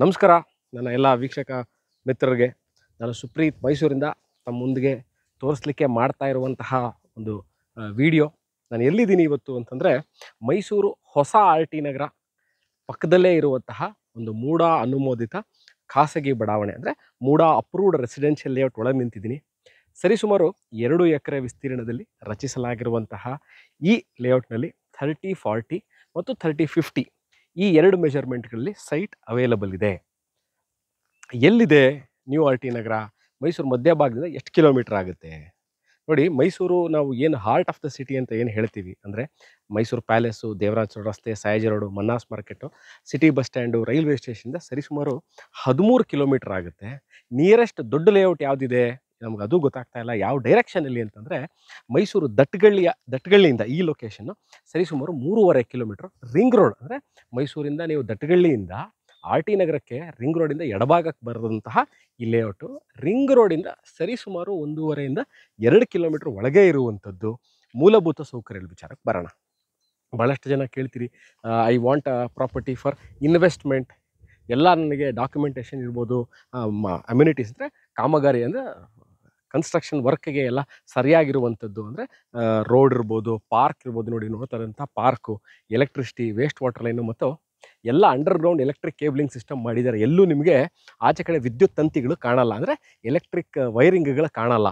ನಮಸ್ಕಾರ ನನ್ನ ಎಲ್ಲ ವೀಕ್ಷಕ ಮಿತ್ರರಿಗೆ. ನಾನು ಸುಪ್ರೀತ್ ಮೈಸೂರಿಂದ ತಮ್ಮ ಮುಂದಿಗೆ ತೋರಿಸಲಿಕ್ಕೆ ಮಾಡ್ತಾ ಇರುವಂತಹ ಒಂದು ವಿಡಿಯೋ. ನಾನು ಎಲ್ಲಿದ್ದೀನಿ ಇವತ್ತು ಅಂತಂದರೆ, ಮೈಸೂರು ಹೊಸ ಆರ್ ಟಿ ನಗರ ಪಕ್ಕದಲ್ಲೇ ಇರುವಂತಹ ಒಂದು ಮೂಡಾ ಅನುಮೋದಿತ ಖಾಸಗಿ ಬಡಾವಣೆ, ಅಂದರೆ ಮೂಡಾ ಅಪ್ರೂವ್ಡ್ ರೆಸಿಡೆನ್ಷಿಯಲ್ ಲೇಔಟ್ ಒಳಗೆ ನಿಂತಿದ್ದೀನಿ. ಸರಿಸುಮಾರು 2 ಎಕರೆ ವಿಸ್ತೀರ್ಣದಲ್ಲಿ ರಚಿಸಲಾಗಿರುವಂತಹ ಈ ಲೇಔಟ್ನಲ್ಲಿ 30-40 ಮತ್ತು 30-50 ಈ 2 ಮೆಜರ್ಮೆಂಟ್ಗಳಲ್ಲಿ ಸೈಟ್ ಅವೈಲಬಲ್ ಇದೆ. ಎಲ್ಲಿದೆ ನ್ಯೂ ಆರ್ ಟಿ ನಗರ? ಮೈಸೂರು ಮಧ್ಯಭಾಗದಿಂದ ಎಷ್ಟು ಕಿಲೋಮೀಟರ್ ಆಗುತ್ತೆ ನೋಡಿ. ಮೈಸೂರು ನಾವು ಏನು ಹಾರ್ಟ್ ಆಫ್ ದ ಸಿಟಿ ಅಂತ ಏನು ಹೇಳ್ತೀವಿ ಅಂದರೆ, ಮೈಸೂರು ಪ್ಯಾಲೇಸು, ದೇವರಾಜ ರಸ್ತೆ, Sayaji road, Mannars market, city bus stand, railway ಸ್ಟೇಷನಿಂದ ಸರಿಸುಮಾರು 13 ಕಿಲೋಮೀಟರ್ ಆಗುತ್ತೆ. ನಿಯರೆಸ್ಟ್ ದೊಡ್ಡ ಲೇಔಟ್ ಯಾವುದಿದೆ ನಮ್ಗೆ ಅದು ಗೊತ್ತಾಗ್ತಾ ಇಲ್ಲ, ಯಾವ ಡೈರೆಕ್ಷನಲ್ಲಿ ಅಂತಂದರೆ, ಮೈಸೂರು ದಟ್ಟಗಳ್ಳಿಯಿಂದ ಈ ಲೊಕೇಶನ್ನು ಸರಿಸುಮಾರು 3.5 ಕಿಲೋಮೀಟರ್ ರಿಂಗ್ ರೋಡ್. ಅಂದರೆ ಮೈಸೂರಿಂದ ನೀವು ದಟ್ಟಗಳ್ಳಿಯಿಂದ ಆರ್ ಟಿ ನಗರಕ್ಕೆ ರಿಂಗ್ ರೋಡಿಂದ ಎಡಭಾಗಕ್ಕೆ ಬರೆದಂತಹ ಈ ಲೇಔಟು ರಿಂಗ್ ರೋಡಿಂದ ಸರಿಸುಮಾರು 1.5 ಇಂದ 2 ಕಿಲೋಮೀಟರ್ ಒಳಗೆ ಇರುವಂಥದ್ದು. ಮೂಲಭೂತ ಸೌಕರ್ಯದ ವಿಚಾರಕ್ಕೆ ಬರೋಣ. ಭಾಳಷ್ಟು ಜನ ಕೇಳ್ತೀರಿ, I want a property for investment. ಎಲ್ಲ ನನಗೆ ಡಾಕ್ಯುಮೆಂಟೇಷನ್ ಇರ್ಬೋದು, ಅಮ್ಯುನಿಟೀಸ್ ಅಂದರೆ ಕಾಮಗಾರಿ ಅಂದರೆ ಕನ್ಸ್ಟ್ರಕ್ಷನ್ ವರ್ಕ್ಗೆ ಎಲ್ಲ ಸರಿಯಾಗಿರುವಂಥದ್ದು, ಅಂದರೆ ರೋಡ್ ಇರ್ಬೋದು, ಪಾರ್ಕ್ ಇರ್ಬೋದು. ನೋಡಿ, ನೋಡ್ತಾರಂಥ park, electricity, waste water line ಮತ್ತು ಎಲ್ಲ ಅಂಡರ್ಗ್ರೌಂಡ್ ಎಲೆಕ್ಟ್ರಿಕ್ ಕೇಬ್ಲಿಂಗ್ ಸಿಸ್ಟಮ್ ಮಾಡಿದ್ದಾರೆ. ಎಲ್ಲೂ ನಿಮಗೆ ಆಚೆ ಕಡೆ ವಿದ್ಯುತ್ ತಂತಿಗಳು ಕಾಣಲ್ಲ, ಅಂದರೆ ಎಲೆಕ್ಟ್ರಿಕ್ ವೈರಿಂಗ್ಗಳು ಕಾಣಲ್ಲ.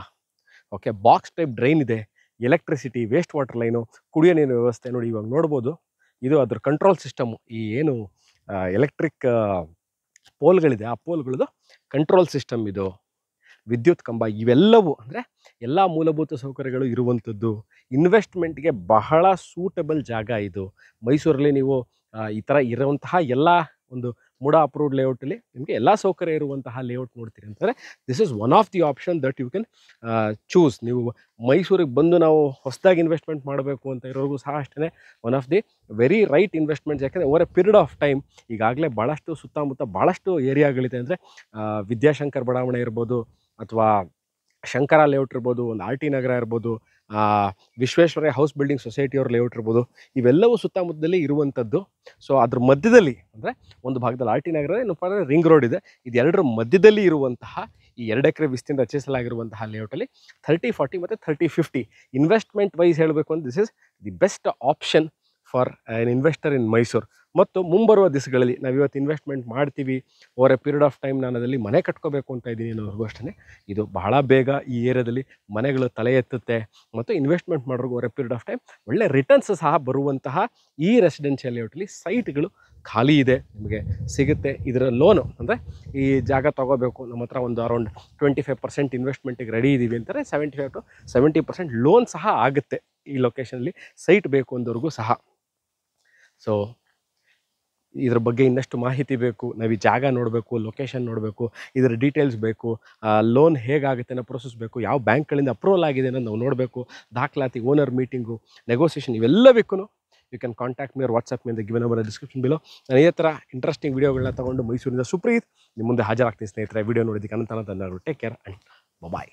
ಓಕೆ, ಬಾಕ್ಸ್ ಟೈಪ್ ಡ್ರೈನ್ ಇದೆ, ಎಲೆಕ್ಟ್ರಿಸಿಟಿ, ವೇಸ್ಟ್ ವಾಟರ್ ಲೈನು, ಕುಡಿಯೋ ನೀರಿನ ವ್ಯವಸ್ಥೆ. ನೋಡಿ, ಇವಾಗ ನೋಡ್ಬೋದು, ಇದು ಅದ್ರ ಕಂಟ್ರೋಲ್ ಸಿಸ್ಟಮು. ಈ ಏನು ಎಲೆಕ್ಟ್ರಿಕ್ ಪೋಲ್ಗಳಿದೆ, ಆ ಪೋಲ್ಗಳದ್ದು ಕಂಟ್ರೋಲ್ ಸಿಸ್ಟಮ್ ಇದು. ವಿದ್ಯುತ್ ಕಂಬ, ಇವೆಲ್ಲವೂ ಅಂದರೆ ಎಲ್ಲ ಮೂಲಭೂತ ಸೌಕರ್ಯಗಳು ಇರುವಂಥದ್ದು. ಇನ್ವೆಸ್ಟ್ಮೆಂಟ್ಗೆ ಬಹಳ ಸೂಟಬಲ್ ಜಾಗ ಇದು. ಮೈಸೂರಲ್ಲಿ ನೀವು ಈ ಥರ ಇರುವಂತಹ ಎಲ್ಲ ಒಂದು ಮೂಡಾ ಅಪ್ರೂವ್ಡ್ ಲೇಔಟಲ್ಲಿ ನಿಮಗೆ ಎಲ್ಲ ಸೌಕರ್ಯ ಇರುವಂತಹ ಲೇಔಟ್ ನೋಡ್ತೀರಿ ಅಂತಂದರೆ, this is one of the option that you can choose. ನೀವು ಮೈಸೂರಿಗೆ ಬಂದು ನಾವು ಹೊಸದಾಗಿ ಇನ್ವೆಸ್ಟ್ಮೆಂಟ್ ಮಾಡಬೇಕು ಅಂತ ಇರೋರಿಗೂ ಸಹ ಅಷ್ಟೇ one of the very right investments. ಯಾಕೆಂದರೆ over a period of time ಈಗಾಗಲೇ ಭಾಳಷ್ಟು ಸುತ್ತಮುತ್ತ ಭಾಳಷ್ಟು ಏರಿಯಾಗಳಿದೆ. ಅಂದರೆ ವಿದ್ಯಾಶಂಕರ್ ಬಡಾವಣೆ ಇರ್ಬೋದು, ಅಥವಾ ಶಂಕರ ಲೇಔಟ್ ಇರ್ಬೋದು, ಒಂದು ಆರ್ ಟಿ ನಗರ ಇರ್ಬೋದು, ವಿಶ್ವೇಶ್ವರಯ್ಯ ಹೌಸ್ ಬಿಲ್ಡಿಂಗ್ ಸೊಸೈಟಿಯವ್ರ ಲೇಔಟ್ ಇರ್ಬೋದು, ಇವೆಲ್ಲವೂ ಸುತ್ತಮುತ್ತದಲ್ಲಿ ಇರುವಂಥದ್ದು. ಸೊ ಅದ್ರ ಮಧ್ಯದಲ್ಲಿ ಅಂದರೆ ಒಂದು ಭಾಗದಲ್ಲಿ ಆರ್ ಟಿ ನಗರ, ಇನ್ನೊಂದು ರಿಂಗ್ ರೋಡ್ ಇದೆ. ಇದೆರಡರ ಮಧ್ಯದಲ್ಲಿ ಇರುವಂತಹ ಈ 2 ಎಕರೆ ವಿಸ್ತೀರ್ಣ ರಚಿಸಲಾಗಿರುವಂತಹ ಲೇಔಟಲ್ಲಿ 30-40 ಮತ್ತು 30-50 ಇನ್ವೆಸ್ಟ್ಮೆಂಟ್ ವೈಸ್ ಹೇಳಬೇಕು ಅಂದರೆ, this is the best option for an investor in Mysuru. ಮತ್ತು ಮುಂಬರುವ ದಿವಸಗಳಲ್ಲಿ ನಾವು ಇವತ್ತು ಇನ್ವೆಸ್ಟ್ಮೆಂಟ್ ಮಾಡ್ತೀವಿ, over a period of time ನಾನು ಅದರಲ್ಲಿ ಮನೆ ಕಟ್ಕೋಬೇಕು ಅಂತ ಇದ್ದೀನಿ ಅನ್ನೋರ್ಗೂ ಅಷ್ಟೇ ಇದು ಬಹಳ ಬೇಗ ಈ ಏರಿಯಾದಲ್ಲಿ ಮನೆಗಳು ತಲೆ ಎತ್ತುತ್ತೆ. ಮತ್ತು ಇನ್ವೆಸ್ಟ್ಮೆಂಟ್ ಮಾಡೋರ್ಗೂ over a period of time ಒಳ್ಳೆ ರಿಟರ್ನ್ಸ್ ಸಹ ಬರುವಂತಹ ಈ ರೆಸಿಡೆನ್ಷಿಯಲ್ ಲೇಔಟಲ್ಲಿ ಸೈಟ್ಗಳು ಖಾಲಿ ಇದೆ, ನಿಮಗೆ ಸಿಗುತ್ತೆ. ಇದರ ಲೋನು ಅಂದರೆ ಈ ಜಾಗ ತೊಗೋಬೇಕು, ನಮ್ಮ ಹತ್ರ ಒಂದು ಅರೌಂಡ್ 25% ಇನ್ವೆಸ್ಟ್ಮೆಂಟಿಗೆ ರೆಡಿ ಇದ್ದೀವಿ ಅಂತಾರೆ, 75-70% ಲೋನ್ ಸಹ ಆಗುತ್ತೆ ಈ ಲೊಕೇಶನಲ್ಲಿ ಸೈಟ್ ಬೇಕು ಅಂದವ್ರಿಗೂ ಸಹ. ಸೊ ಇದ್ರ ಬಗ್ಗೆ ಇನ್ನಷ್ಟು ಮಾಹಿತಿ ಬೇಕು, ನಾವು ಈ ಜಾಗ ನೋಡಬೇಕು, ಲೊಕೇಶನ್ ನೋಡಬೇಕು, ಇದರ ಡೀಟೇಲ್ಸ್ ಬೇಕು, ಲೋನ್ ಹೇಗಾಗುತ್ತೆ ಅನ್ನೋ ಪ್ರೊಸೆಸ್ ಬೇಕು, ಯಾವ ಬ್ಯಾಂಕ್ಗಳಿಂದ ಅಪ್ರೂವಲ್ ಆಗಿದೆ ಅನ್ನೋದು ನಾವು ನೋಡಬೇಕು, ದಾಖಲಾತಿ, ಓನರ್ ಮೀಟಿಂಗು, ನೆಗೋಸಿಯೇಷನ್, ಇವೆಲ್ಲವಕ್ಕೂ you can contact me or WhatsApp me ಅಂತ ಗಿವನ್ ನಂಬರ್ ಡಿಸ್ಕ್ರಿಪ್ಷನ್ ಬಿಲೋ. ನಾನು ಇದೇ ಥರ ಇಂಟ್ರೆಸ್ಟಿಂಗ್ ವೀಡಿಯೋಗಳನ್ನ ತೊಗೊಂಡು ಮೈಸೂರಿಂದ ಸುಪ್ರೀತ್ ನಿಮ್ಮ ಮುಂದೆ ಹಾಜರಾಗ್ತೀನಿ ಸ್ನೇಹಿತರೆ. ವೀಡಿಯೋ ನೋಡಿದ್ದಕ್ಕೆ ಅನಂತ ಧನ್ಯವಾದಗಳು. Take care and bye.